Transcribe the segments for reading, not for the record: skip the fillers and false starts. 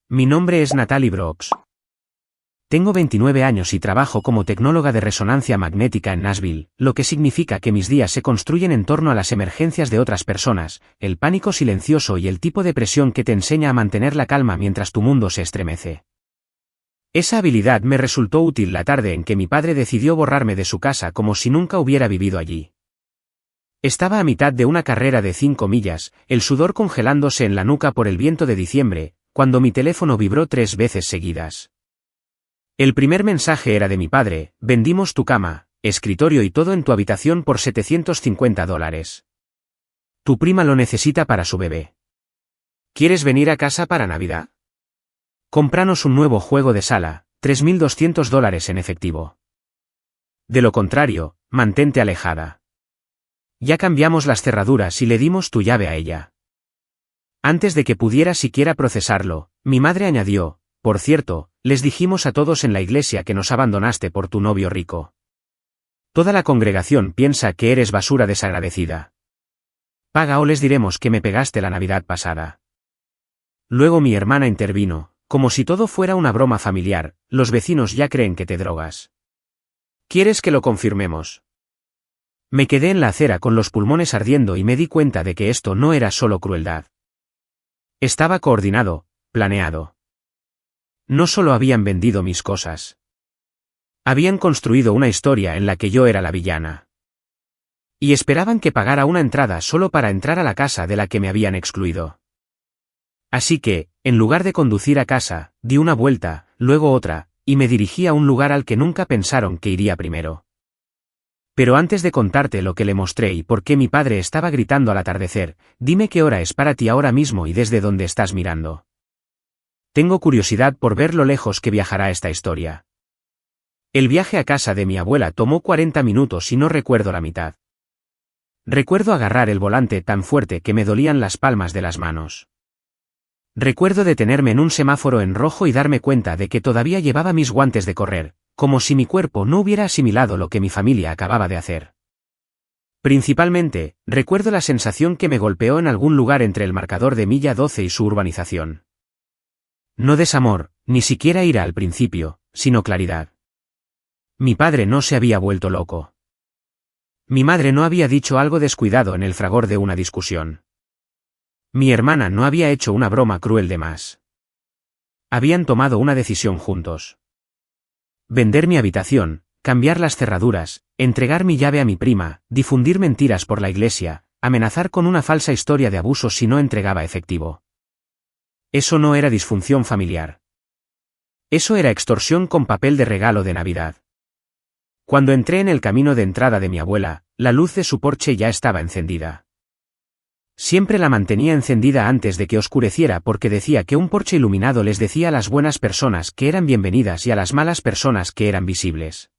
Mi nombre es Natalie Brooks. Tengo 29 años y trabajo como tecnóloga de resonancia magnética en Nashville, lo que significa que mis días se construyen en torno a las emergencias de otras personas, el pánico silencioso y el tipo de presión que te enseña a mantener la calma mientras tu mundo se estremece. Esa habilidad me resultó útil la tarde en que mi padre decidió borrarme de su casa como si nunca hubiera vivido allí. Estaba a mitad de una carrera de 5 millas, el sudor congelándose en la nuca por el viento de diciembre, cuando mi teléfono vibró 3 veces seguidas. El primer mensaje era de mi padre: vendimos tu cama, escritorio y todo en tu habitación por $750. Tu prima lo necesita para su bebé. ¿Quieres venir a casa para Navidad? Cómpranos un nuevo juego de sala, $3,200 en efectivo. De lo contrario, mantente alejada. Ya cambiamos las cerraduras y le dimos tu llave a ella. Antes de que pudiera siquiera procesarlo, mi madre añadió: por cierto, les dijimos a todos en la iglesia que nos abandonaste por tu novio rico. Toda la congregación piensa que eres basura desagradecida. Paga o les diremos que me pegaste la Navidad pasada. Luego mi hermana intervino: como si todo fuera una broma familiar, los vecinos ya creen que te drogas. ¿Quieres que lo confirmemos? Me quedé en la acera con los pulmones ardiendo y me di cuenta de que esto no era solo crueldad. Estaba coordinado, planeado. No solo habían vendido mis cosas. Habían construido una historia en la que yo era la villana. Y esperaban que pagara una entrada solo para entrar a la casa de la que me habían excluido. Así que, en lugar de conducir a casa, di una vuelta, luego otra, y me dirigí a un lugar al que nunca pensaron que iría primero. Pero antes de contarte lo que le mostré y por qué mi padre estaba gritando al atardecer, dime qué hora es para ti ahora mismo y desde dónde estás mirando. Tengo curiosidad por ver lo lejos que viajará esta historia. El viaje a casa de mi abuela tomó 40 minutos y no recuerdo la mitad. Recuerdo agarrar el volante tan fuerte que me dolían las palmas de las manos. Recuerdo detenerme en un semáforo en rojo y darme cuenta de que todavía llevaba mis guantes de correr, como si mi cuerpo no hubiera asimilado lo que mi familia acababa de hacer. Principalmente, recuerdo la sensación que me golpeó en algún lugar entre el marcador de milla 12 y su urbanización. No desamor, ni siquiera ira al principio, sino claridad. Mi padre no se había vuelto loco. Mi madre no había dicho algo descuidado en el fragor de una discusión. Mi hermana no había hecho una broma cruel de más. Habían tomado una decisión juntos. Vender mi habitación, cambiar las cerraduras, entregar mi llave a mi prima, difundir mentiras por la iglesia, amenazar con una falsa historia de abuso si no entregaba efectivo. Eso no era disfunción familiar. Eso era extorsión con papel de regalo de Navidad. Cuando entré en el camino de entrada de mi abuela, la luz de su porche ya estaba encendida. Siempre la mantenía encendida antes de que oscureciera porque decía que un porche iluminado les decía a las buenas personas que eran bienvenidas y a las malas personas que eran visibles.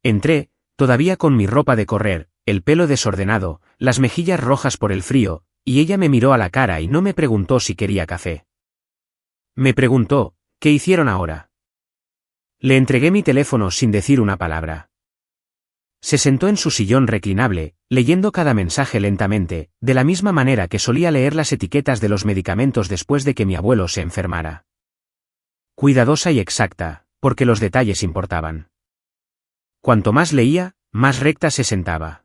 Entré, todavía con mi ropa de correr, el pelo desordenado, las mejillas rojas por el frío, y ella me miró a la cara y no me preguntó si quería café. Me preguntó: ¿qué hicieron ahora? Le entregué mi teléfono sin decir una palabra. Se sentó en su sillón reclinable, leyendo cada mensaje lentamente, de la misma manera que solía leer las etiquetas de los medicamentos después de que mi abuelo se enfermara. Cuidadosa y exacta, porque los detalles importaban. Cuanto más leía, más recta se sentaba.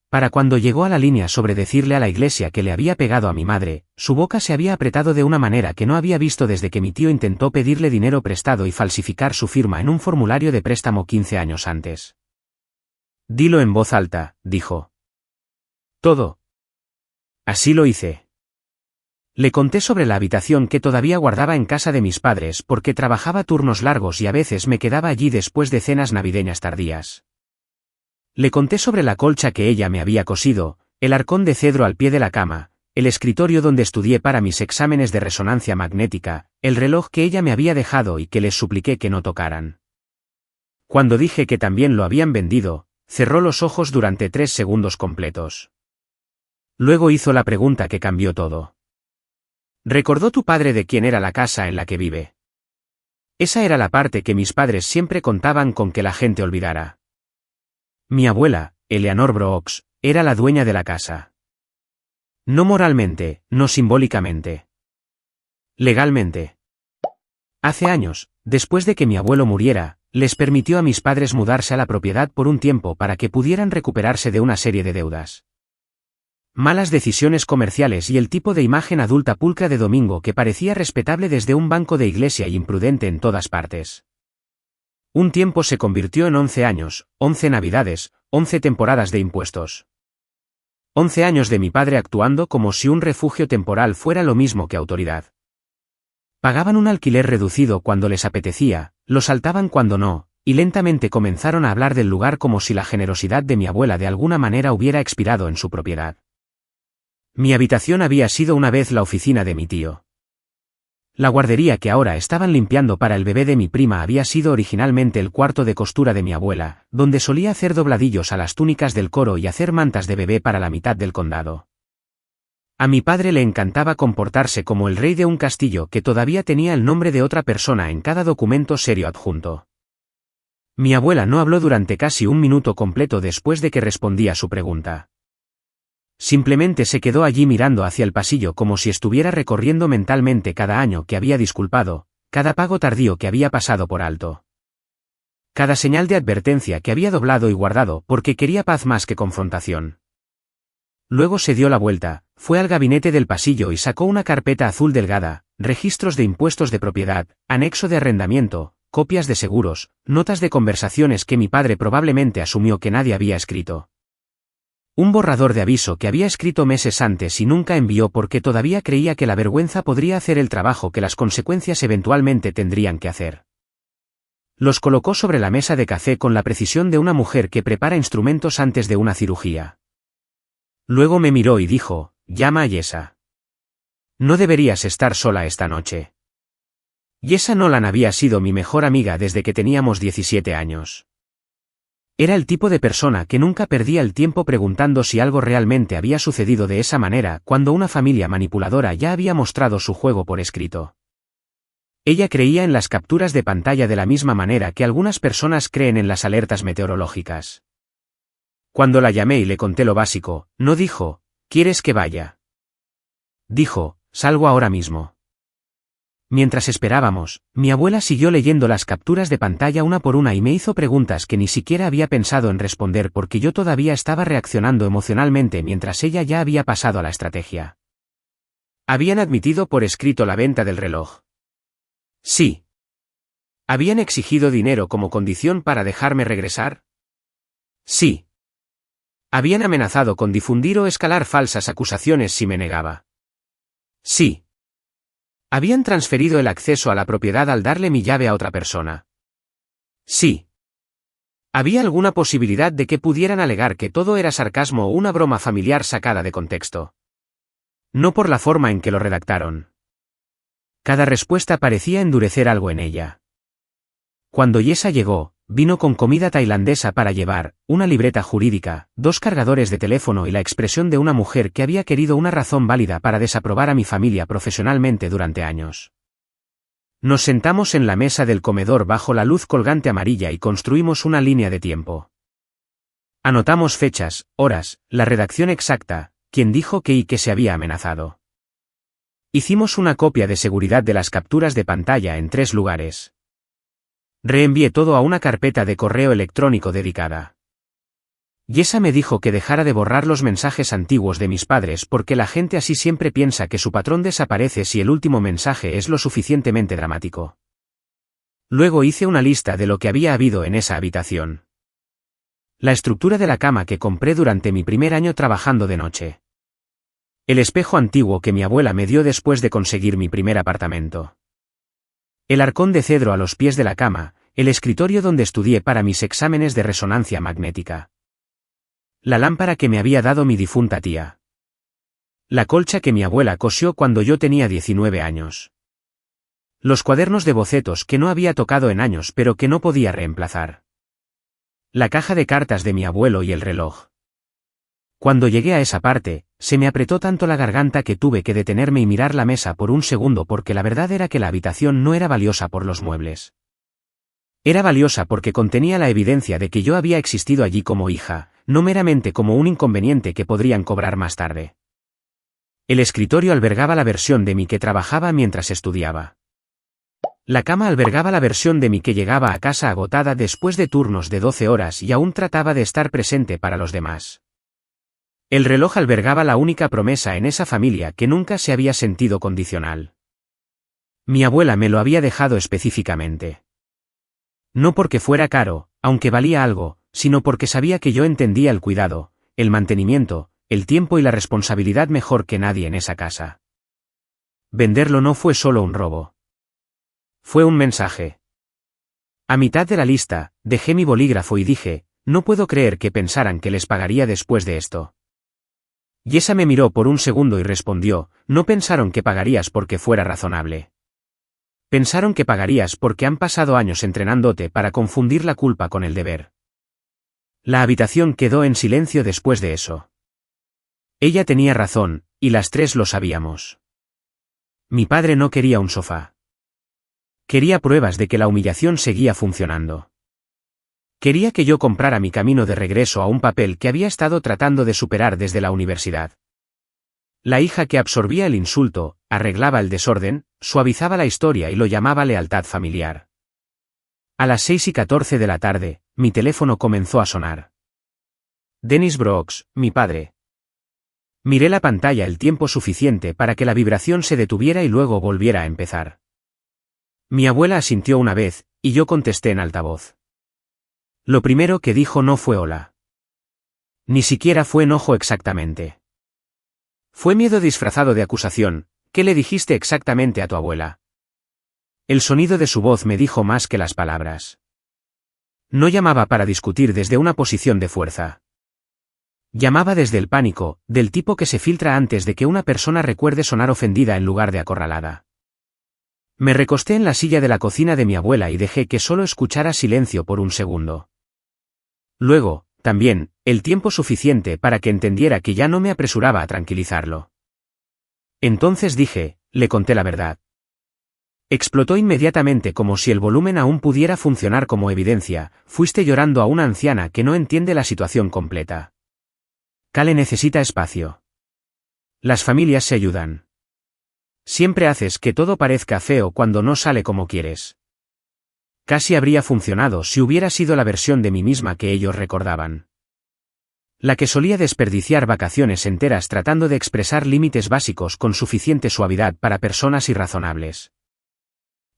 Para cuando llegó a la línea sobre decirle a la iglesia que le había pegado a mi madre, su boca se había apretado de una manera que no había visto desde que mi tío intentó pedirle dinero prestado y falsificar su firma en un formulario de préstamo 15 años antes. Dilo en voz alta, dijo. Todo. Así lo hice. Le conté sobre la habitación que todavía guardaba en casa de mis padres porque trabajaba turnos largos y a veces me quedaba allí después de cenas navideñas tardías. Le conté sobre la colcha que ella me había cosido, el arcón de cedro al pie de la cama, el escritorio donde estudié para mis exámenes de resonancia magnética, el reloj que ella me había dejado y que les supliqué que no tocaran. Cuando dije que también lo habían vendido, cerró los ojos durante 3 segundos completos. Luego hizo la pregunta que cambió todo. ¿Recordó tu padre de quién era la casa en la que vive? Esa era la parte que mis padres siempre contaban con que la gente olvidara. Mi abuela, Eleanor Brooks, era la dueña de la casa. No moralmente, no simbólicamente. Legalmente. Hace años, después de que mi abuelo muriera, les permitió a mis padres mudarse a la propiedad por un tiempo para que pudieran recuperarse de una serie de deudas. Malas decisiones comerciales y el tipo de imagen adulta pulcra de Domingo que parecía respetable desde un banco de iglesia y imprudente en todas partes. Un tiempo se convirtió en 11 años, 11 navidades, 11 temporadas de impuestos. 11 años de mi padre actuando como si un refugio temporal fuera lo mismo que autoridad. Pagaban un alquiler reducido cuando les apetecía, lo saltaban cuando no, y lentamente comenzaron a hablar del lugar como si la generosidad de mi abuela de alguna manera hubiera expirado en su propiedad. Mi habitación había sido una vez la oficina de mi tío. La guardería que ahora estaban limpiando para el bebé de mi prima había sido originalmente el cuarto de costura de mi abuela, donde solía hacer dobladillos a las túnicas del coro y hacer mantas de bebé para la mitad del condado. A mi padre le encantaba comportarse como el rey de un castillo que todavía tenía el nombre de otra persona en cada documento serio adjunto. Mi abuela no habló durante casi un minuto completo después de que respondí a su pregunta. Simplemente se quedó allí mirando hacia el pasillo como si estuviera recorriendo mentalmente cada año que había disculpado, cada pago tardío que había pasado por alto. Cada señal de advertencia que había doblado y guardado porque quería paz más que confrontación. Luego se dio la vuelta, fue al gabinete del pasillo y sacó una carpeta azul delgada, registros de impuestos de propiedad, anexo de arrendamiento, copias de seguros, notas de conversaciones que mi padre probablemente asumió que nadie había escrito. Un borrador de aviso que había escrito meses antes y nunca envió porque todavía creía que la vergüenza podría hacer el trabajo que las consecuencias eventualmente tendrían que hacer. Los colocó sobre la mesa de café con la precisión de una mujer que prepara instrumentos antes de una cirugía. Luego me miró y dijo, llama a Yesa. No deberías estar sola esta noche. Yesa Nolan había sido mi mejor amiga desde que teníamos 17 años. Era el tipo de persona que nunca perdía el tiempo preguntando si algo realmente había sucedido de esa manera cuando una familia manipuladora ya había mostrado su juego por escrito. Ella creía en las capturas de pantalla de la misma manera que algunas personas creen en las alertas meteorológicas. Cuando la llamé y le conté lo básico, no dijo, ¿quieres que vaya? Dijo, salgo ahora mismo. Mientras esperábamos, mi abuela siguió leyendo las capturas de pantalla una por una y me hizo preguntas que ni siquiera había pensado en responder porque yo todavía estaba reaccionando emocionalmente mientras ella ya había pasado a la estrategia. ¿Habían admitido por escrito la venta del reloj? Sí. ¿Habían exigido dinero como condición para dejarme regresar? Sí. ¿Habían amenazado con difundir o escalar falsas acusaciones si me negaba? Sí. ¿Habían transferido el acceso a la propiedad al darle mi llave a otra persona? Sí. ¿Había alguna posibilidad de que pudieran alegar que todo era sarcasmo o una broma familiar sacada de contexto? No por la forma en que lo redactaron. Cada respuesta parecía endurecer algo en ella. Cuando Yesa llegó, vino con comida tailandesa para llevar, una libreta jurídica, 2 cargadores de teléfono y la expresión de una mujer que había querido una razón válida para desaprobar a mi familia profesionalmente durante años. Nos sentamos en la mesa del comedor bajo la luz colgante amarilla y construimos una línea de tiempo. Anotamos fechas, horas, la redacción exacta, quién dijo qué y qué se había amenazado. Hicimos una copia de seguridad de las capturas de pantalla en 3 lugares. Reenvié todo a una carpeta de correo electrónico dedicada. Yesa me dijo que dejara de borrar los mensajes antiguos de mis padres porque la gente así siempre piensa que su patrón desaparece si el último mensaje es lo suficientemente dramático. Luego hice una lista de lo que había habido en esa habitación. La estructura de la cama que compré durante mi primer año trabajando de noche. El espejo antiguo que mi abuela me dio después de conseguir mi primer apartamento. El arcón de cedro a los pies de la cama, el escritorio donde estudié para mis exámenes de resonancia magnética. La lámpara que me había dado mi difunta tía. La colcha que mi abuela cosió cuando yo tenía 19 años. Los cuadernos de bocetos que no había tocado en años pero que no podía reemplazar. La caja de cartas de mi abuelo y el reloj. Cuando llegué a esa parte, se me apretó tanto la garganta que tuve que detenerme y mirar la mesa por un segundo porque la verdad era que la habitación no era valiosa por los muebles. Era valiosa porque contenía la evidencia de que yo había existido allí como hija, no meramente como un inconveniente que podrían cobrar más tarde. El escritorio albergaba la versión de mí que trabajaba mientras estudiaba. La cama albergaba la versión de mí que llegaba a casa agotada después de turnos de 12 horas y aún trataba de estar presente para los demás. El reloj albergaba la única promesa en esa familia que nunca se había sentido condicional. Mi abuela me lo había dejado específicamente. No porque fuera caro, aunque valía algo, sino porque sabía que yo entendía el cuidado, el mantenimiento, el tiempo y la responsabilidad mejor que nadie en esa casa. Venderlo no fue solo un robo. Fue un mensaje. A mitad de la lista, dejé mi bolígrafo y dije, no puedo creer que pensaran que les pagaría después de esto. Yesa me miró por un segundo y respondió, no pensaron que pagarías porque fuera razonable. Pensaron que pagarías porque han pasado años entrenándote para confundir la culpa con el deber. La habitación quedó en silencio después de eso. Ella tenía razón, y las tres lo sabíamos. Mi padre no quería un sofá. Quería pruebas de que la humillación seguía funcionando. Quería que yo comprara mi camino de regreso a un papel que había estado tratando de superar desde la universidad. La hija que absorbía el insulto, arreglaba el desorden, suavizaba la historia y lo llamaba lealtad familiar. A las 6:14 de la tarde, mi teléfono comenzó a sonar. Dennis Brooks, mi padre. Miré la pantalla el tiempo suficiente para que la vibración se detuviera y luego volviera a empezar. Mi abuela asintió una vez, y yo contesté en altavoz. Lo primero que dijo no fue hola. Ni siquiera fue enojo exactamente. Fue miedo disfrazado de acusación. ¿Qué le dijiste exactamente a tu abuela? El sonido de su voz me dijo más que las palabras. No llamaba para discutir desde una posición de fuerza. Llamaba desde el pánico, del tipo que se filtra antes de que una persona recuerde sonar ofendida en lugar de acorralada. Me recosté en la silla de la cocina de mi abuela y dejé que solo escuchara silencio por un segundo. Luego, también, el tiempo suficiente para que entendiera que ya no me apresuraba a tranquilizarlo. Entonces dije, le conté la verdad. Explotó inmediatamente como si el volumen aún pudiera funcionar como evidencia, fuiste llorando a una anciana que no entiende la situación completa. Cale necesita espacio. Las familias se ayudan. Siempre haces que todo parezca feo cuando no sale como quieres. Casi habría funcionado si hubiera sido la versión de mí misma que ellos recordaban. La que solía desperdiciar vacaciones enteras tratando de expresar límites básicos con suficiente suavidad para personas irrazonables.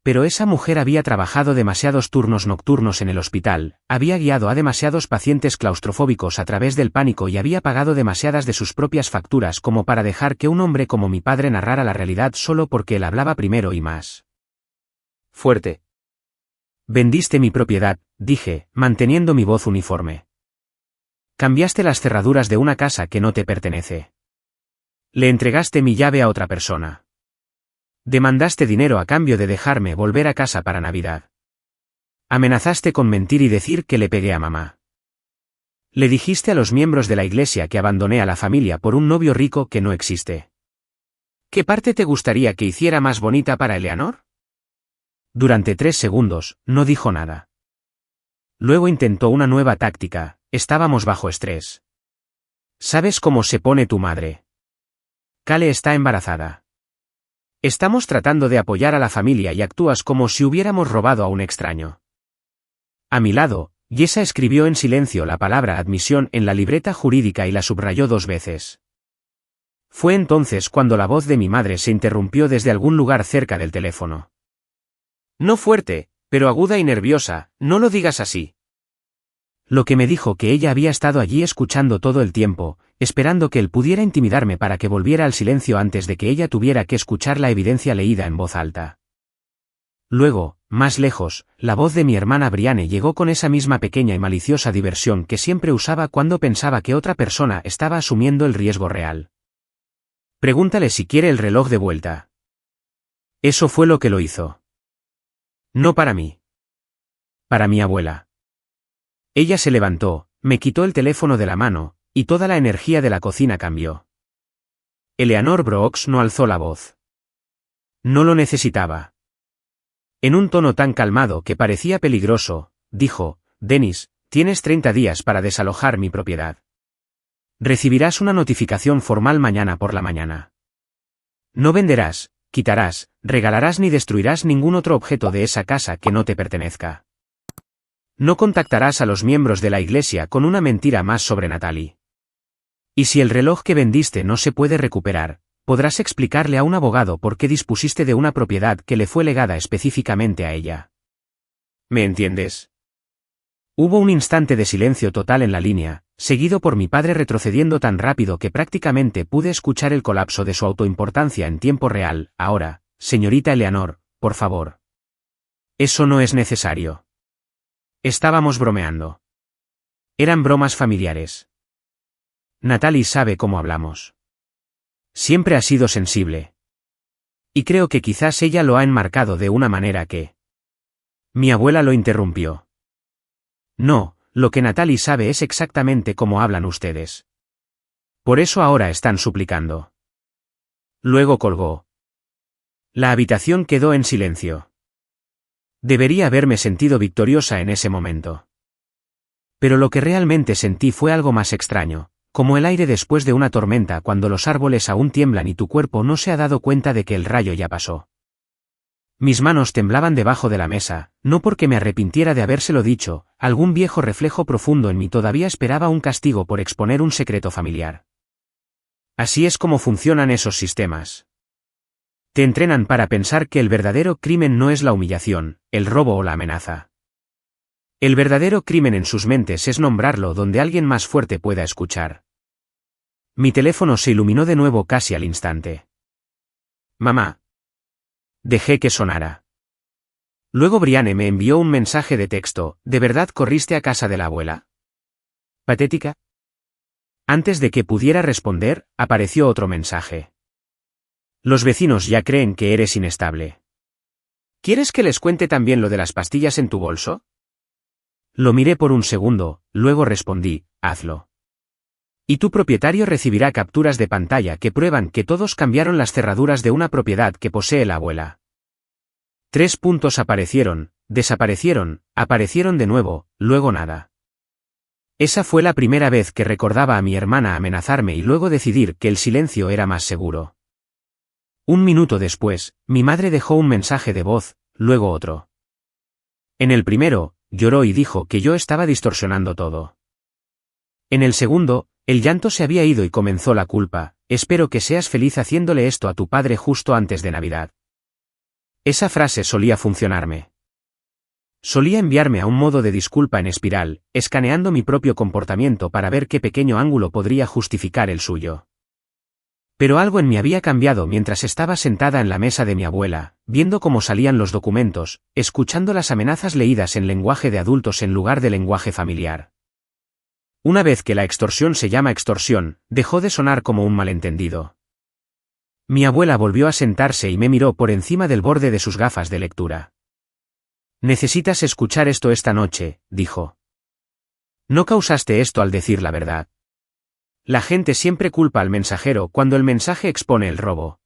Pero esa mujer había trabajado demasiados turnos nocturnos en el hospital, había guiado a demasiados pacientes claustrofóbicos a través del pánico y había pagado demasiadas de sus propias facturas como para dejar que un hombre como mi padre narrara la realidad solo porque él hablaba primero y más fuerte. Vendiste mi propiedad, dije, manteniendo mi voz uniforme. Cambiaste las cerraduras de una casa que no te pertenece. Le entregaste mi llave a otra persona. Demandaste dinero a cambio de dejarme volver a casa para Navidad. Amenazaste con mentir y decir que le pegué a mamá. Le dijiste a los miembros de la iglesia que abandoné a la familia por un novio rico que no existe. ¿Qué parte te gustaría que hiciera más bonita para Eleanor? Durante 3 segundos, no dijo nada. Luego intentó una nueva táctica, estábamos bajo estrés. ¿Sabes cómo se pone tu madre? Cale está embarazada. Estamos tratando de apoyar a la familia y actúas como si hubiéramos robado a un extraño. A mi lado, Yesa escribió en silencio la palabra admisión en la libreta jurídica y la subrayó 2 veces. Fue entonces cuando la voz de mi madre se interrumpió desde algún lugar cerca del teléfono. No fuerte, pero aguda y nerviosa, no lo digas así. Lo que me dijo que ella había estado allí escuchando todo el tiempo, esperando que él pudiera intimidarme para que volviera al silencio antes de que ella tuviera que escuchar la evidencia leída en voz alta. Luego, más lejos, la voz de mi hermana Brianne llegó con esa misma pequeña y maliciosa diversión que siempre usaba cuando pensaba que otra persona estaba asumiendo el riesgo real. Pregúntale si quiere el reloj de vuelta. Eso fue lo que lo hizo. No para mí. Para mi abuela. Ella se levantó, me quitó el teléfono de la mano, y toda la energía de la cocina cambió. Eleanor Brooks no alzó la voz. No lo necesitaba. En un tono tan calmado que parecía peligroso, dijo, Dennis, tienes 30 días para desalojar mi propiedad. Recibirás una notificación formal mañana por la mañana. No venderás, quitarás, regalarás ni destruirás ningún otro objeto de esa casa que no te pertenezca. No contactarás a los miembros de la iglesia con una mentira más sobre Natalie. Y si el reloj que vendiste no se puede recuperar, podrás explicarle a un abogado por qué dispusiste de una propiedad que le fue legada específicamente a ella. ¿Me entiendes? Hubo un instante de silencio total en la línea, seguido por mi padre retrocediendo tan rápido que prácticamente pude escuchar el colapso de su autoimportancia en tiempo real. Ahora, señorita Eleanor, por favor. Eso no es necesario. Estábamos bromeando. Eran bromas familiares. Natalie sabe cómo hablamos. Siempre ha sido sensible. Y creo que quizás ella lo ha enmarcado de una manera que... Mi abuela lo interrumpió. No, lo que Natalie sabe es exactamente cómo hablan ustedes. Por eso ahora están suplicando. Luego colgó. La habitación quedó en silencio. Debería haberme sentido victoriosa en ese momento. Pero lo que realmente sentí fue algo más extraño, como el aire después de una tormenta cuando los árboles aún tiemblan y tu cuerpo no se ha dado cuenta de que el rayo ya pasó. Mis manos temblaban debajo de la mesa, no porque me arrepintiera de habérselo dicho, algún viejo reflejo profundo en mí todavía esperaba un castigo por exponer un secreto familiar. Así es como funcionan esos sistemas. Te entrenan para pensar que el verdadero crimen no es la humillación, el robo o la amenaza. El verdadero crimen en sus mentes es nombrarlo donde alguien más fuerte pueda escuchar. Mi teléfono se iluminó de nuevo casi al instante. Mamá. Dejé que sonara. Luego Brianne me envió un mensaje de texto. ¿De verdad corriste a casa de la abuela? ¿Patética? Antes de que pudiera responder, apareció otro mensaje. Los vecinos ya creen que eres inestable. ¿Quieres que les cuente también lo de las pastillas en tu bolso? Lo miré por un segundo, luego respondí, hazlo. Y tu propietario recibirá capturas de pantalla que prueban que todos cambiaron las cerraduras de una propiedad que posee la abuela. 3 puntos aparecieron, desaparecieron, aparecieron de nuevo, luego nada. Esa fue la primera vez que recordaba a mi hermana amenazarme y luego decidir que el silencio era más seguro. Un minuto después, mi madre dejó un mensaje de voz, luego otro. En el primero, lloró y dijo que yo estaba distorsionando todo. En el segundo, el llanto se había ido y comenzó la culpa. Espero que seas feliz haciéndole esto a tu padre justo antes de Navidad. Esa frase solía funcionarme. Solía enviarme a un modo de disculpa en espiral, escaneando mi propio comportamiento para ver qué pequeño ángulo podría justificar el suyo. Pero algo en mí había cambiado mientras estaba sentada en la mesa de mi abuela, viendo cómo salían los documentos, escuchando las amenazas leídas en lenguaje de adultos en lugar de lenguaje familiar. Una vez que la extorsión se llama extorsión, dejó de sonar como un malentendido. Mi abuela volvió a sentarse y me miró por encima del borde de sus gafas de lectura. Necesitas escuchar esto esta noche, dijo. No causaste esto al decir la verdad. La gente siempre culpa al mensajero cuando el mensaje expone el robo.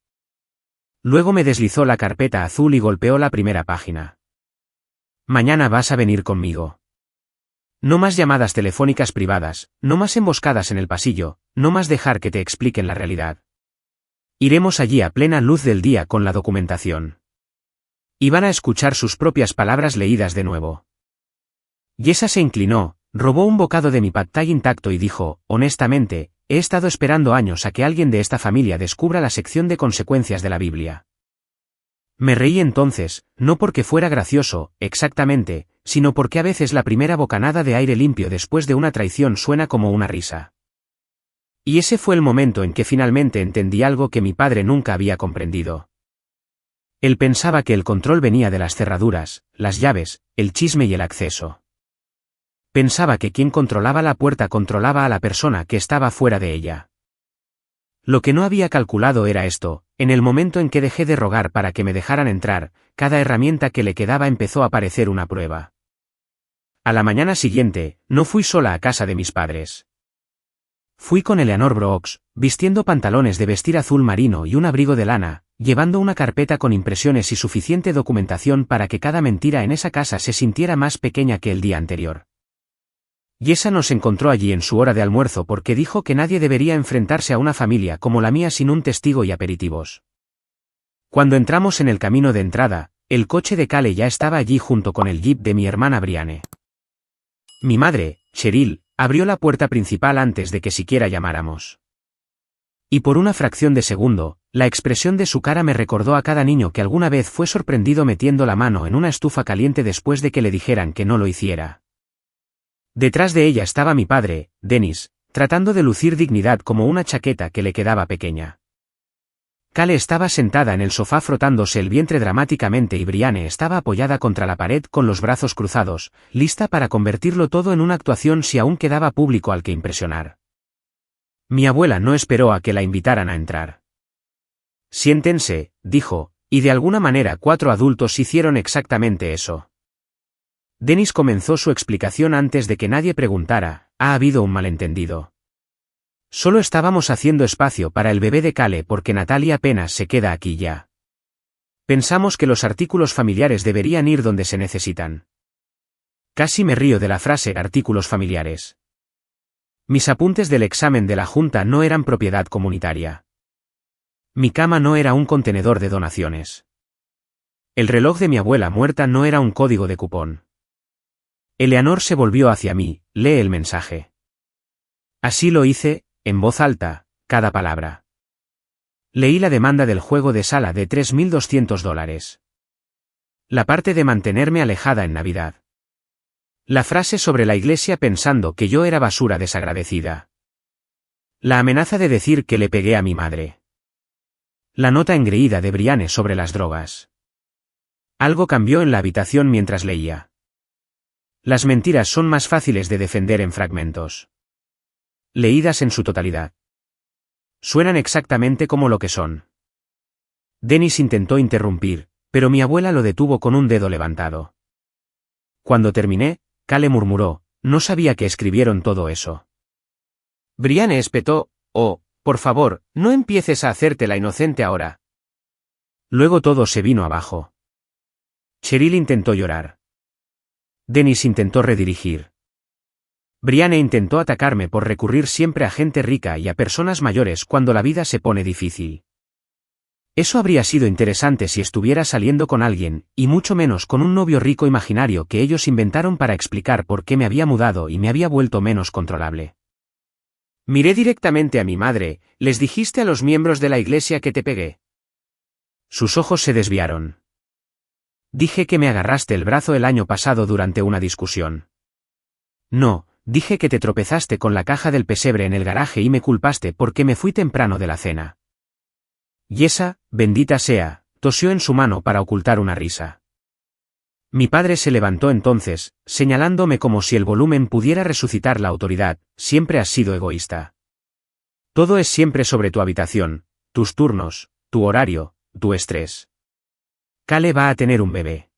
Luego me deslizó la carpeta azul y golpeó la primera página. Mañana vas a venir conmigo. No más llamadas telefónicas privadas, no más emboscadas en el pasillo, no más dejar que te expliquen la realidad. Iremos allí a plena luz del día con la documentación. Y van a escuchar sus propias palabras leídas de nuevo. Yesa se inclinó, robó un bocado de mi pad thai intacto y dijo, honestamente, he estado esperando años a que alguien de esta familia descubra la sección de consecuencias de la Biblia. Me reí entonces, no porque fuera gracioso, exactamente, sino porque a veces la primera bocanada de aire limpio después de una traición suena como una risa. Y ese fue el momento en que finalmente entendí algo que mi padre nunca había comprendido. Él pensaba que el control venía de las cerraduras, las llaves, el chisme y el acceso. Pensaba que quien controlaba la puerta controlaba a la persona que estaba fuera de ella. Lo que no había calculado era esto: en el momento en que dejé de rogar para que me dejaran entrar, cada herramienta que le quedaba empezó a parecer una prueba. A la mañana siguiente, no fui sola a casa de mis padres. Fui con Eleanor Brooks, vistiendo pantalones de vestir azul marino y un abrigo de lana, llevando una carpeta con impresiones y suficiente documentación para que cada mentira en esa casa se sintiera más pequeña que el día anterior. Yesa nos encontró allí en su hora de almuerzo porque dijo que nadie debería enfrentarse a una familia como la mía sin un testigo y aperitivos. Cuando entramos en el camino de entrada, el coche de Cale ya estaba allí junto con el jeep de mi hermana Brianne. Mi madre, Cheryl, abrió la puerta principal antes de que siquiera llamáramos. Y por una fracción de segundo, la expresión de su cara me recordó a cada niño que alguna vez fue sorprendido metiendo la mano en una estufa caliente después de que le dijeran que no lo hiciera. Detrás de ella estaba mi padre, Dennis, tratando de lucir dignidad como una chaqueta que le quedaba pequeña. Cale estaba sentada en el sofá frotándose el vientre dramáticamente y Brianne estaba apoyada contra la pared con los brazos cruzados, lista para convertirlo todo en una actuación si aún quedaba público al que impresionar. Mi abuela no esperó a que la invitaran a entrar. Siéntense, dijo, y de alguna manera 4 adultos hicieron exactamente eso. Dennis comenzó su explicación antes de que nadie preguntara, ha habido un malentendido. Solo estábamos haciendo espacio para el bebé de Cale porque Natalie apenas se queda aquí ya. Pensamos que los artículos familiares deberían ir donde se necesitan. Casi me río de la frase artículos familiares. Mis apuntes del examen de la Junta no eran propiedad comunitaria. Mi cama no era un contenedor de donaciones. El reloj de mi abuela muerta no era un código de cupón. Eleanor se volvió hacia mí, lee el mensaje. Así lo hice, en voz alta, cada palabra. Leí la demanda del juego de sala de $3.200. La parte de mantenerme alejada en Navidad. La frase sobre la iglesia pensando que yo era basura desagradecida. La amenaza de decir que le pegué a mi madre. La nota engreída de Brianne sobre las drogas. Algo cambió en la habitación mientras leía. Las mentiras son más fáciles de defender en fragmentos. Leídas en su totalidad. Suenan exactamente como lo que son. Dennis intentó interrumpir, pero mi abuela lo detuvo con un dedo levantado. Cuando terminé, Cale murmuró, no sabía que escribieron todo eso. Brianne espetó, oh, por favor, no empieces a hacerte la inocente ahora. Luego todo se vino abajo. Cheryl intentó llorar. Dennis intentó redirigir. Brianne intentó atacarme por recurrir siempre a gente rica y a personas mayores cuando la vida se pone difícil. Eso habría sido interesante si estuviera saliendo con alguien, y mucho menos con un novio rico imaginario que ellos inventaron para explicar por qué me había mudado y me había vuelto menos controlable. Miré directamente a mi madre, ¿les dijiste a los miembros de la iglesia que te pegué? Sus ojos se desviaron. Dije que me agarraste el brazo el año pasado durante una discusión. No, dije que te tropezaste con la caja del pesebre en el garaje y me culpaste porque me fui temprano de la cena. Y esa, bendita sea, tosió en su mano para ocultar una risa. Mi padre se levantó entonces, señalándome como si el volumen pudiera resucitar la autoridad, siempre has sido egoísta. Todo es siempre sobre tu habitación, tus turnos, tu horario, tu estrés. Cale va a tener un bebé.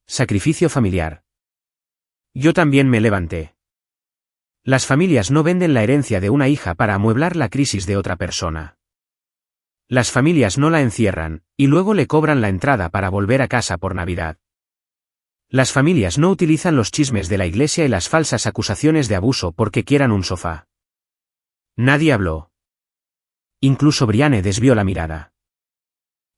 Sacrificio familiar. Yo también me levanté. Las familias no venden la herencia de una hija para amueblar la crisis de otra persona. Las familias no la encierran, y luego le cobran la entrada para volver a casa por Navidad. Las familias no utilizan los chismes de la iglesia y las falsas acusaciones de abuso porque quieran un sofá. Nadie habló. Incluso Brianne desvió la mirada.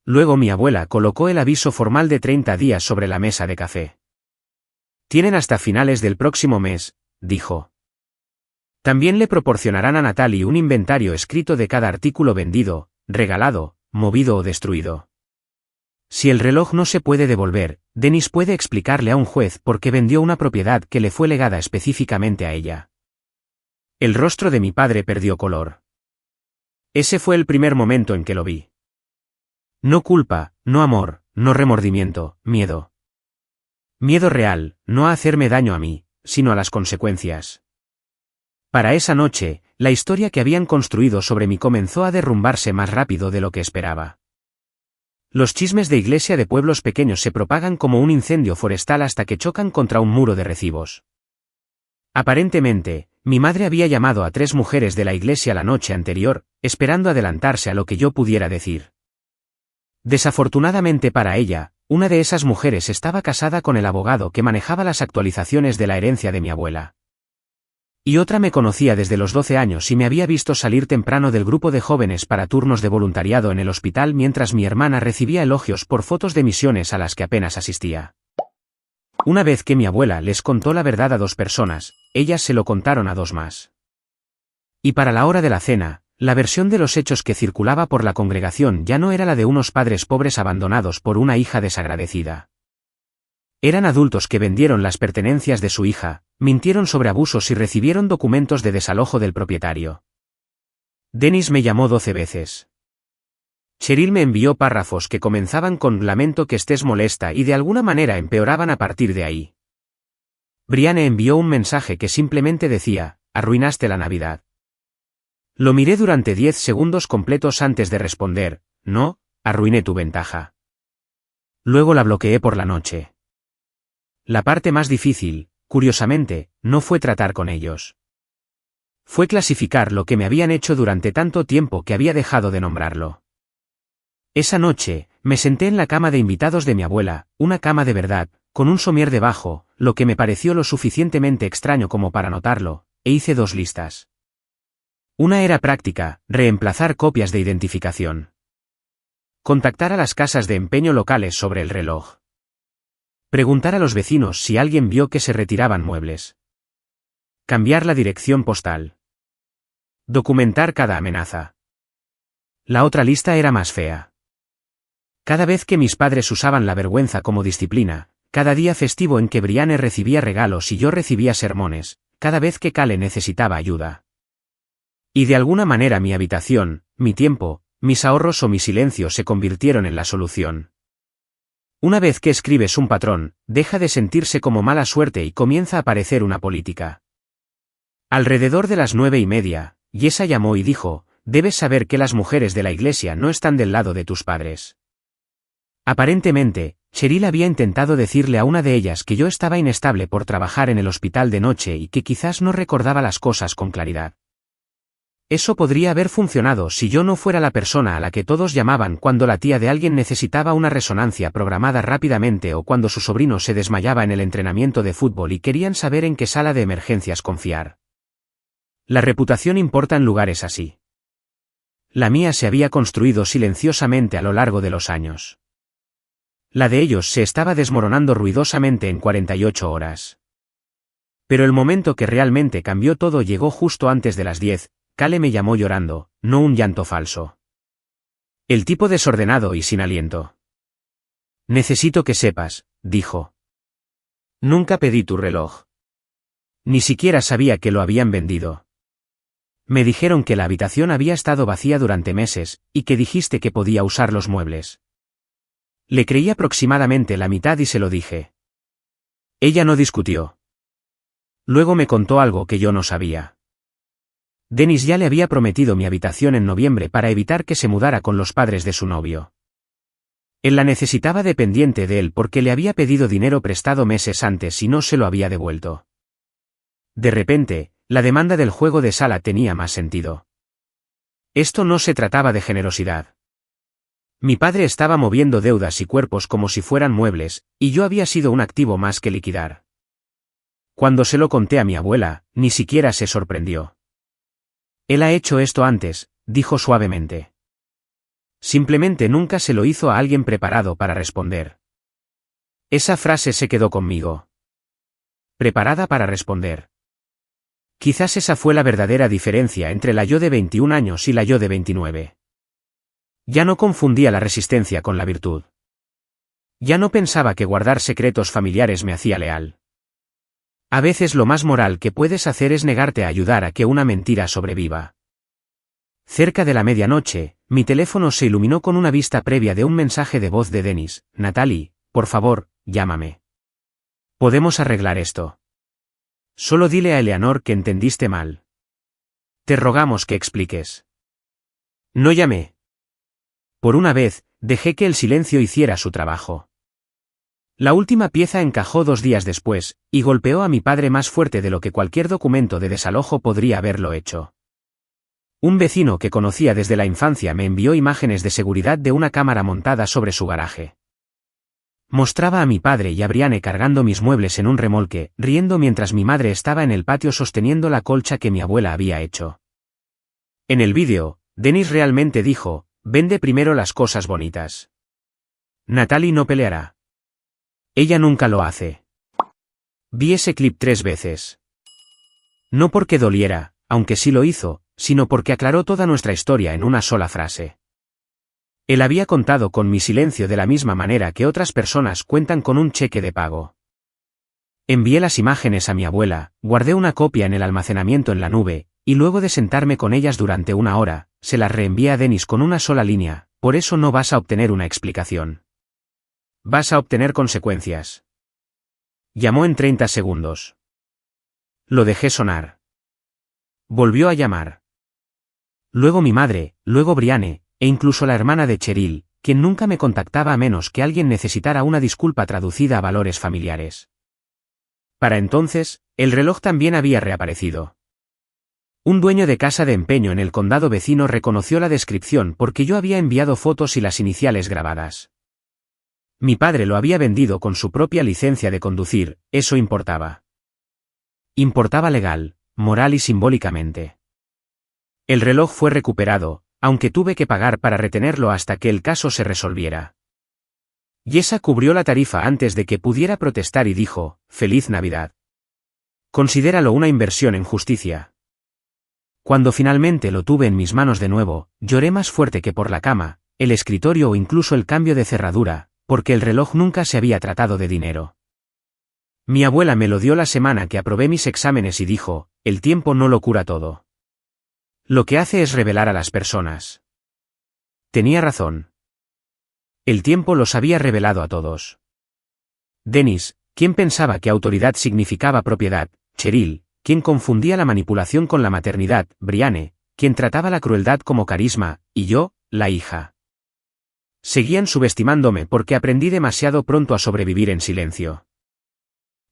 Luego mi abuela colocó el aviso formal de 30 días sobre la mesa de café. Tienen hasta finales del próximo mes, dijo. También le proporcionarán a Natalie un inventario escrito de cada artículo vendido, regalado, movido o destruido. Si el reloj no se puede devolver, Dennis puede explicarle a un juez por qué vendió una propiedad que le fue legada específicamente a ella. El rostro de mi padre perdió color. Ese fue el primer momento en que lo vi. No culpa, no amor, no remordimiento, miedo. Miedo real, no a hacerme daño a mí, sino a las consecuencias. Para esa noche, la historia que habían construido sobre mí comenzó a derrumbarse más rápido de lo que esperaba. Los chismes de iglesia de pueblos pequeños se propagan como un incendio forestal hasta que chocan contra un muro de recibos. Aparentemente, mi madre había llamado a 3 mujeres de la iglesia la noche anterior, esperando adelantarse a lo que yo pudiera decir. Desafortunadamente para ella, una de esas mujeres estaba casada con el abogado que manejaba las actualizaciones de la herencia de mi abuela. Y otra me conocía desde los 12 años y me había visto salir temprano del grupo de jóvenes para turnos de voluntariado en el hospital mientras mi hermana recibía elogios por fotos de misiones a las que apenas asistía. Una vez que mi abuela les contó la verdad a 2 personas, ellas se lo contaron a 2 más. Y para la hora de la cena, la versión de los hechos que circulaba por la congregación ya no era la de unos padres pobres abandonados por una hija desagradecida. Eran adultos que vendieron las pertenencias de su hija, mintieron sobre abusos y recibieron documentos de desalojo del propietario. Dennis me llamó 12 veces. Cheryl me envió párrafos que comenzaban con "lamento que estés molesta" y de alguna manera empeoraban a partir de ahí. Brianne envió un mensaje que simplemente decía: "Arruinaste la Navidad". Lo miré durante 10 segundos completos antes de responder: "No, arruiné tu ventaja". Luego la bloqueé por la noche. La parte más difícil, curiosamente, no fue tratar con ellos. Fue clasificar lo que me habían hecho durante tanto tiempo que había dejado de nombrarlo. Esa noche, me senté en la cama de invitados de mi abuela, una cama de verdad, con un somier debajo, lo que me pareció lo suficientemente extraño como para notarlo, e hice 2 listas. Una era práctica: reemplazar copias de identificación. Contactar a las casas de empeño locales sobre el reloj. Preguntar a los vecinos si alguien vio que se retiraban muebles. Cambiar la dirección postal. Documentar cada amenaza. La otra lista era más fea. Cada vez que mis padres usaban la vergüenza como disciplina, cada día festivo en que Brianne recibía regalos y yo recibía sermones, cada vez que Cale necesitaba ayuda. Y de alguna manera mi habitación, mi tiempo, mis ahorros o mi silencio se convirtieron en la solución. Una vez que escribes un patrón, deja de sentirse como mala suerte y comienza a parecer una política. Alrededor de las 9:30, Yesa llamó y dijo: "Debes saber que las mujeres de la iglesia no están del lado de tus padres". Aparentemente, Cheryl había intentado decirle a una de ellas que yo estaba inestable por trabajar en el hospital de noche y que quizás no recordaba las cosas con claridad. Eso podría haber funcionado si yo no fuera la persona a la que todos llamaban cuando la tía de alguien necesitaba una resonancia programada rápidamente o cuando su sobrino se desmayaba en el entrenamiento de fútbol y querían saber en qué sala de emergencias confiar. La reputación importa en lugares así. La mía se había construido silenciosamente a lo largo de los años. La de ellos se estaba desmoronando ruidosamente en 48 horas. Pero el momento que realmente cambió todo llegó justo antes de las 10. Cale me llamó llorando, no un llanto falso. El tipo desordenado y sin aliento. "Necesito que sepas", dijo. "Nunca pedí tu reloj. Ni siquiera sabía que lo habían vendido. Me dijeron que la habitación había estado vacía durante meses, y que dijiste que podía usar los muebles". Le creí aproximadamente la mitad y se lo dije. Ella no discutió. Luego me contó algo que yo no sabía. Dennis ya le había prometido mi habitación en noviembre para evitar que se mudara con los padres de su novio. Él la necesitaba dependiente de él porque le había pedido dinero prestado meses antes y no se lo había devuelto. De repente, la demanda del juego de sala tenía más sentido. Esto no se trataba de generosidad. Mi padre estaba moviendo deudas y cuerpos como si fueran muebles, y yo había sido un activo más que liquidar. Cuando se lo conté a mi abuela, ni siquiera se sorprendió. «Él ha hecho esto antes», dijo suavemente. Simplemente nunca se lo hizo a alguien preparado para responder. Esa frase se quedó conmigo. Preparada para responder. Quizás esa fue la verdadera diferencia entre la yo de 21 años y la yo de 29. Ya no confundía la resistencia con la virtud. Ya no pensaba que guardar secretos familiares me hacía leal. A veces lo más moral que puedes hacer es negarte a ayudar a que una mentira sobreviva. Cerca de la medianoche, mi teléfono se iluminó con una vista previa de un mensaje de voz de Dennis: «Natalie, por favor, llámame. Podemos arreglar esto. Solo dile a Eleanor que entendiste mal. Te rogamos que expliques». No llamé. Por una vez, dejé que el silencio hiciera su trabajo. La última pieza encajó 2 días después, y golpeó a mi padre más fuerte de lo que cualquier documento de desalojo podría haberlo hecho. Un vecino que conocía desde la infancia me envió imágenes de seguridad de una cámara montada sobre su garaje. Mostraba a mi padre y a Brianne cargando mis muebles en un remolque, riendo mientras mi madre estaba en el patio sosteniendo la colcha que mi abuela había hecho. En el vídeo, Dennis realmente dijo, vende primero las cosas bonitas. Natalie no peleará. Ella nunca lo hace. Vi ese clip 3 veces. No porque doliera, aunque sí lo hizo, sino porque aclaró toda nuestra historia en una sola frase. Él había contado con mi silencio de la misma manera que otras personas cuentan con un cheque de pago. Envié las imágenes a mi abuela, guardé una copia en el almacenamiento en la nube, y luego de sentarme con ellas durante una hora, se las reenvié a Dennis con una sola línea, por eso no vas a obtener una explicación. Vas a obtener consecuencias. Llamó en 30 segundos. Lo dejé sonar. Volvió a llamar. Luego mi madre, luego Brianne, e incluso la hermana de Cheryl, quien nunca me contactaba a menos que alguien necesitara una disculpa traducida a valores familiares. Para entonces, el reloj también había reaparecido. Un dueño de casa de empeño en el condado vecino reconoció la descripción porque yo había enviado fotos y las iniciales grabadas. Mi padre lo había vendido con su propia licencia de conducir, eso importaba. Importaba legal, moral y simbólicamente. El reloj fue recuperado, aunque tuve que pagar para retenerlo hasta que el caso se resolviera. Yesa cubrió la tarifa antes de que pudiera protestar y dijo, «Feliz Navidad». Considéralo una inversión en justicia. Cuando finalmente lo tuve en mis manos de nuevo, lloré más fuerte que por la cama, el escritorio o incluso el cambio de cerradura, porque el reloj nunca se había tratado de dinero. Mi abuela me lo dio la semana que aprobé mis exámenes y dijo, «El tiempo no lo cura todo. Lo que hace es revelar a las personas». Tenía razón. El tiempo los había revelado a todos. Dennis, quien pensaba que autoridad significaba propiedad, Cheryl, quien confundía la manipulación con la maternidad, Brianne, quien trataba la crueldad como carisma, y yo, la hija. Seguían subestimándome porque aprendí demasiado pronto a sobrevivir en silencio.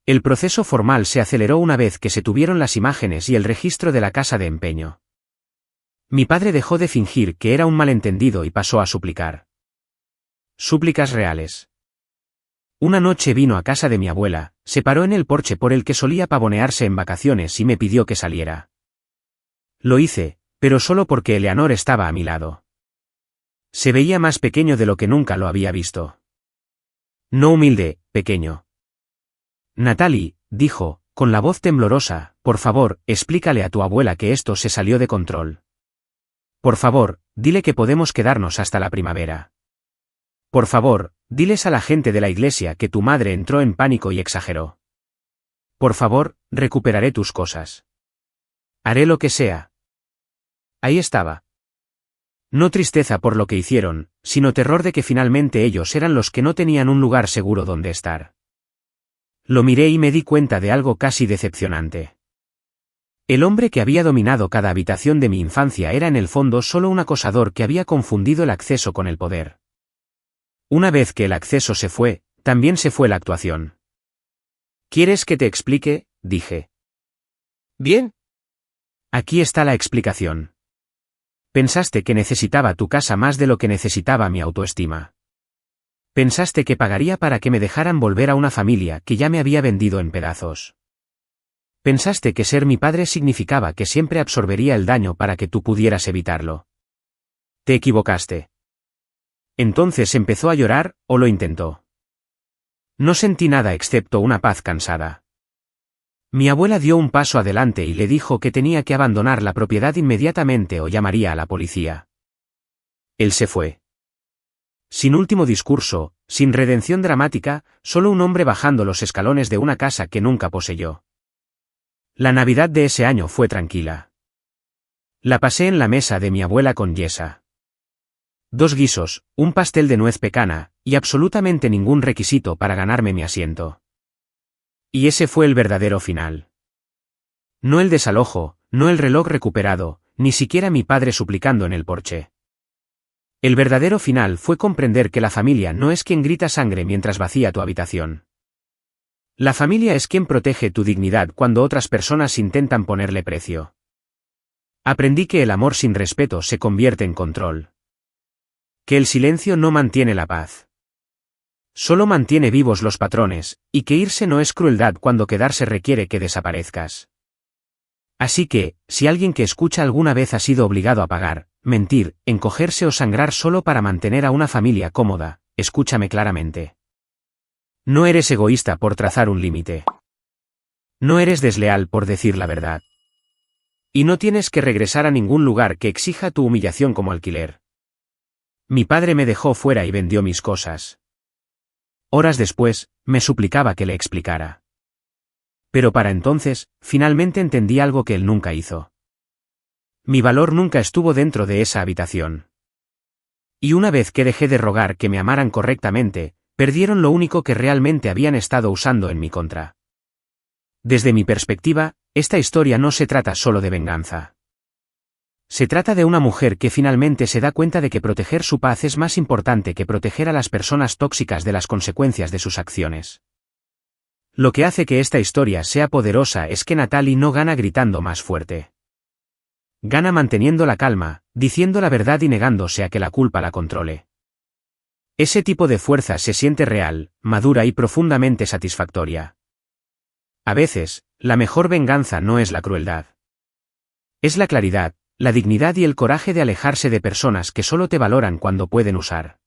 El proceso formal se aceleró una vez que se tuvieron las imágenes y el registro de la casa de empeño. Mi padre dejó de fingir que era un malentendido y pasó a suplicar. Súplicas reales. Una noche vino a casa de mi abuela, se paró en el porche por el que solía pavonearse en vacaciones y me pidió que saliera. Lo hice, pero solo porque Eleanor estaba a mi lado. Se veía más pequeño de lo que nunca lo había visto. No humilde, pequeño. Natalie, dijo, con la voz temblorosa, por favor, explícale a tu abuela que esto se salió de control. Por favor, dile que podemos quedarnos hasta la primavera. Por favor, diles a la gente de la iglesia que tu madre entró en pánico y exageró. Por favor, recuperaré tus cosas. Haré lo que sea. Ahí estaba. No tristeza por lo que hicieron, sino terror de que finalmente ellos eran los que no tenían un lugar seguro donde estar. Lo miré y me di cuenta de algo casi decepcionante. El hombre que había dominado cada habitación de mi infancia era en el fondo solo un acosador que había confundido el acceso con el poder. Una vez que el acceso se fue, también se fue la actuación. ¿Quieres que te explique?, dije. Bien. Aquí está la explicación. Pensaste que necesitaba tu casa más de lo que necesitaba mi autoestima. Pensaste que pagaría para que me dejaran volver a una familia que ya me había vendido en pedazos. Pensaste que ser mi padre significaba que siempre absorbería el daño para que tú pudieras evitarlo. Te equivocaste. Entonces empezó a llorar, o lo intentó. No sentí nada excepto una paz cansada. Mi abuela dio un paso adelante y le dijo que tenía que abandonar la propiedad inmediatamente o llamaría a la policía. Él se fue. Sin último discurso, sin redención dramática, solo un hombre bajando los escalones de una casa que nunca poseyó. La Navidad de ese año fue tranquila. La pasé en la mesa de mi abuela con Yesa. 2 guisos, un pastel de nuez pecana, y absolutamente ningún requisito para ganarme mi asiento. Y ese fue el verdadero final. No el desalojo, no el reloj recuperado, ni siquiera mi padre suplicando en el porche. El verdadero final fue comprender que la familia no es quien grita sangre mientras vacía tu habitación. La familia es quien protege tu dignidad cuando otras personas intentan ponerle precio. Aprendí que el amor sin respeto se convierte en control. Que el silencio no mantiene la paz. Solo mantiene vivos los patrones, y que irse no es crueldad cuando quedarse requiere que desaparezcas. Así que, si alguien que escucha alguna vez ha sido obligado a pagar, mentir, encogerse o sangrar solo para mantener a una familia cómoda, escúchame claramente. No eres egoísta por trazar un límite. No eres desleal por decir la verdad. Y no tienes que regresar a ningún lugar que exija tu humillación como alquiler. Mi padre me dejó fuera y vendió mis cosas. Horas después, me suplicaba que le explicara. Pero para entonces, finalmente entendí algo que él nunca hizo. Mi valor nunca estuvo dentro de esa habitación. Y una vez que dejé de rogar que me amaran correctamente, perdieron lo único que realmente habían estado usando en mi contra. Desde mi perspectiva, esta historia no se trata solo de venganza. Se trata de una mujer que finalmente se da cuenta de que proteger su paz es más importante que proteger a las personas tóxicas de las consecuencias de sus acciones. Lo que hace que esta historia sea poderosa es que Natalie no gana gritando más fuerte. Gana manteniendo la calma, diciendo la verdad y negándose a que la culpa la controle. Ese tipo de fuerza se siente real, madura y profundamente satisfactoria. A veces, la mejor venganza no es la crueldad. Es la claridad, la dignidad y el coraje de alejarse de personas que solo te valoran cuando pueden usar.